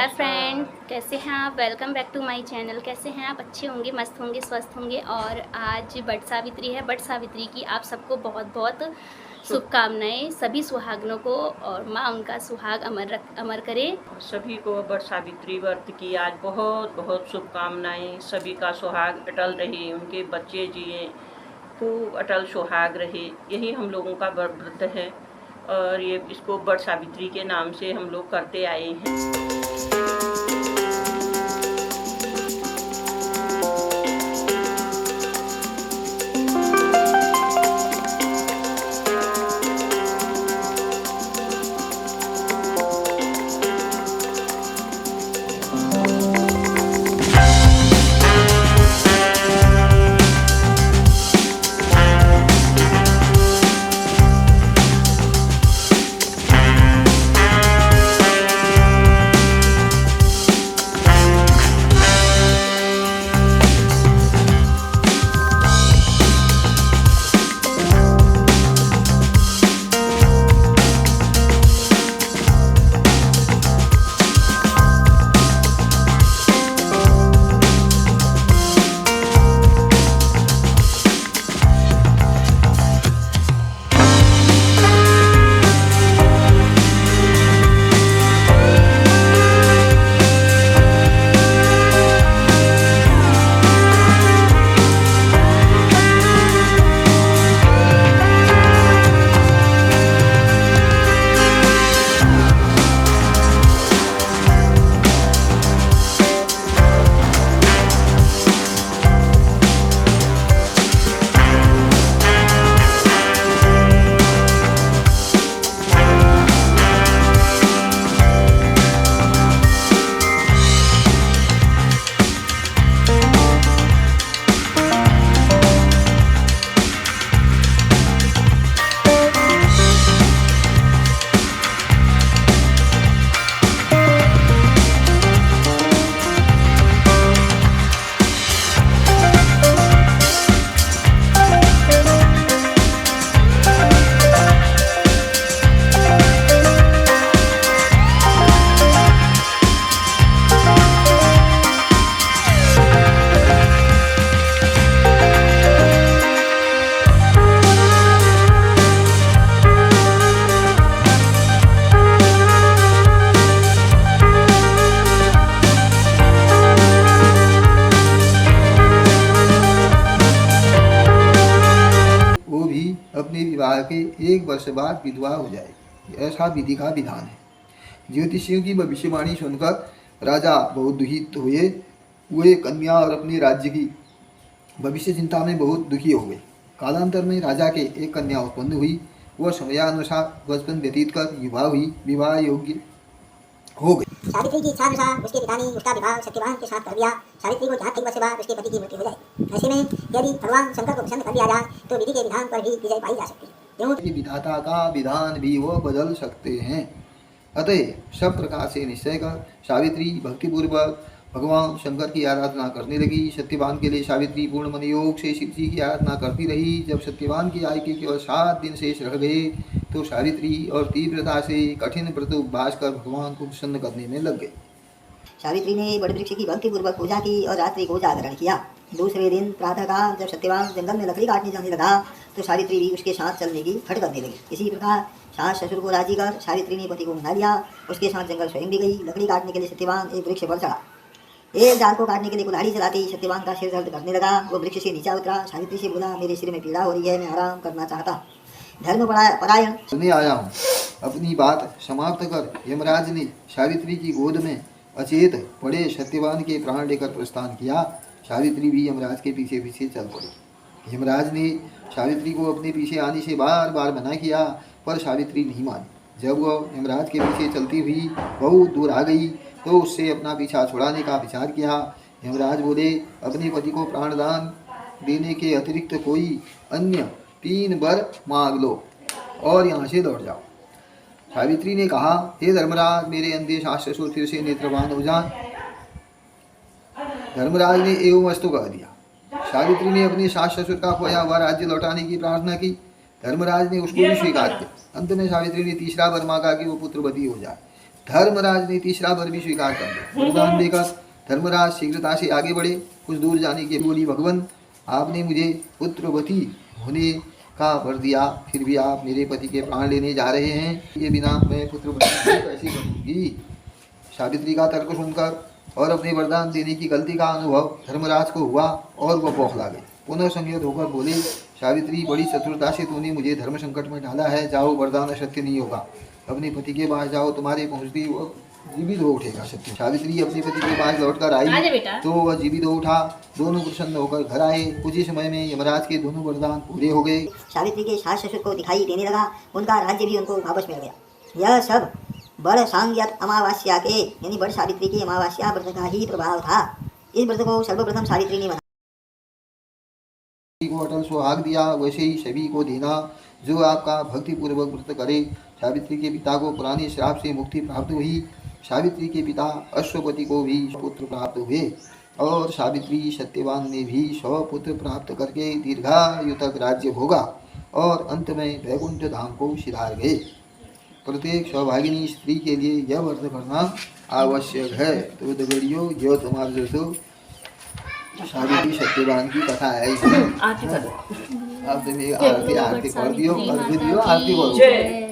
नमस्कार फ्रेंड, कैसे हैं आप। Welcome back to my channel. कैसे हैं आप। अच्छे होंगे, मस्त होंगे, स्वस्थ होंगे। और आज बट सावित्री है। बट सावित्री की आप सबको बहुत बहुत शुभकामनाएं, सभी सुहागनों को, और माँ उनका सुहाग अमर करे। सभी को बट सावित्री व्रत की आज बहुत बहुत शुभकामनाएं। सभी का सुहाग अटल रहे, उनके बच्चे जिए, खूब अटल सुहाग रहे, यही हम लोगों का व्रत है। और ये इसको बट सावित्री के नाम से हम लोग करते आए हैं। अपने विवाह के 1 वर्ष बाद विधवा हो जाएगी, ऐसा विधि का विधान है। ज्योतिषियों की भविष्यवाणी सुनकर राजा बहुत दुखित हुए। वे कन्या और अपने राज्य की भविष्य चिंता में बहुत दुखी हो गए। कालांतर में राजा के एक कन्या उत्पन्न हुई। वह समयानुसार बचपन व्यतीत कर युवा हुई, विवाह योग्य हो गई। सावित्री की इच्छा अनुसार उसके पिता ने उसका विवाह सत्यवान के साथ कर दिया। सावित्री को जहाँ 3 वर्ष बाद उसके पति की मृत्यु हो जाए। ऐसे में यदि भगवान शंकर को प्रसन्न कर दिया जाए तो विधि के विधान पर भी विजय पाई जा सकती है, क्योंकि विधाता का विधान भी वो बदल सकते हैं। अतः सब प्रकार से निश्चय कर सावित्री भक्तिपूर्वक भगवान शंकर की आराधना करने लगी। सत्यवान के लिए सावित्री पूर्ण मन योग से शिव जी की आराधना करती रही। जब सत्यवान की आयु के केवल 7 दिन शेष रह गए तो सावित्री और तीव्रता से कठिन व्रत उपवास कर भगवान को प्रसन्न करने में लग गए। सावित्री ने बड़ वृक्ष की भक्तिपूर्वक पूजा की और रात्रि को जागरण किया। दूसरे दिन प्रातःकाल जब सत्यवान जंगल में लकड़ी काटने जाने लगा तो सावित्री भी उसके साथ चलने की फट करने लगी। इसी प्रकार सास ससुर को राजी कर सावित्री ने पति को मना लिया। उसके साथ जंगल स्वयं भी गई। लकड़ी काटने के लिए सत्यवान एक वृक्ष पर चढ़ा। एक डाल को काटने के लिए कुल्हाड़ी चलाती सत्यवान का सिर दर्द करने लगा। वो वृक्ष से नीचे उतरा। सावित्री से बोला, मेरे सिर में पीड़ा हो रही है, मैं आराम करना चाहता हूँ। धर्म परायण सुनने आया हूँ। अपनी बात समाप्त कर यमराज ने सावित्री की गोद में अचेत पड़े सत्यवान के प्राण लेकर प्रस्थान किया। सावित्री भी यमराज के पीछे पीछे चल पड़ी। यमराज ने सावित्री को अपने पीछे आने से बार बार मना किया, पर सावित्री नहीं मानी। जब वह यमराज के पीछे चलती हुई बहुत दूर आ गई तो उससे अपना पीछा छुड़ाने का विचार किया। यमराज बोले, अपने पति को प्राणदान देने के अतिरिक्त कोई अन्य 3 वर मांग लो और यहाँ से लौट जाओ। सावित्री ने कहा, हे धर्मराज, मेरे अंधे सास ससुर फिर से नेत्रवान हो जाएं। धर्मराज ने एवं वस्तु कह दिया। सावित्री ने अपने सास ससुर का खोया हुआ राज्य लौटाने की प्रार्थना की। धर्मराज ने उसको भी स्वीकार किया। अंत में सावित्री ने तीसरा वर मांगा कि वो पुत्रवती हो जाए। धर्मराज ने तीसरा वर भी स्वीकार कर लिया। वरदान देकर धर्मराज शीघ्रता से आगे बढ़े। कुछ दूर जाने के बोली, भगवान आपने मुझे पुत्रवती होने का वर दिया, फिर भी आप मेरे पति के प्राण लेने जा रहे हैं, ये बिना मैं पुत्रवती कैसे करूंगी। सावित्री का तर्क सुनकर और अपने वरदान देने की गलती का अनुभव धर्मराज को हुआ और वह बौखला गए। पुनः संयत होकर बोले, सावित्री बड़ी चतुरता से तूने मुझे धर्म संकट में डाला है, जाओ वरदान असत्य नहीं होगा, अपने पति के पास जाओ, तुम्हारे पहुंचती वो जीवित हो उठेगा सत्य। सावित्री अपने पति के पास लौटकर आई तो वह जीवित हो उठा। दोनों प्रसन्न होकर घर आए। कुछ ही समय में यमराज के दोनों वरदान पूरे हो गए। सावित्री के सास ससुर को दिखाई देने लगा, उनका राज्य भी उनको वापस मिल गया। यह सब बड़ सांग्यत अमावस्या के यानी बड़ सावित्री की अमावस्या व्रत का ही प्रभाव था। इस व्रत को सर्वप्रथम सावित्री ने को अटल सुहाग दिया, वैसे ही सभी को देना जो आपका भक्ति पूर्वक व्रत करे। सावित्री के पिता को पुराने श्राप से मुक्ति प्राप्त हुई। सावित्री के पिता अश्वपति को भी पुत्र प्राप्त हुए और सावित्री सत्यवान ने भी 100 पुत्र प्राप्त करके दीर्घायु तक राज्य भोगा और अंत में वैकुंठ धाम को सिधार गए। प्रत्येक सौभागिनी स्त्री के लिए यह व्रत करना आवश्यक है। तो दगड़ियों, यह तुम्हारे दोस्तों सावित्री सत्यवान की कथा है। आप आरती पढ़ दियो, आरती बोलो।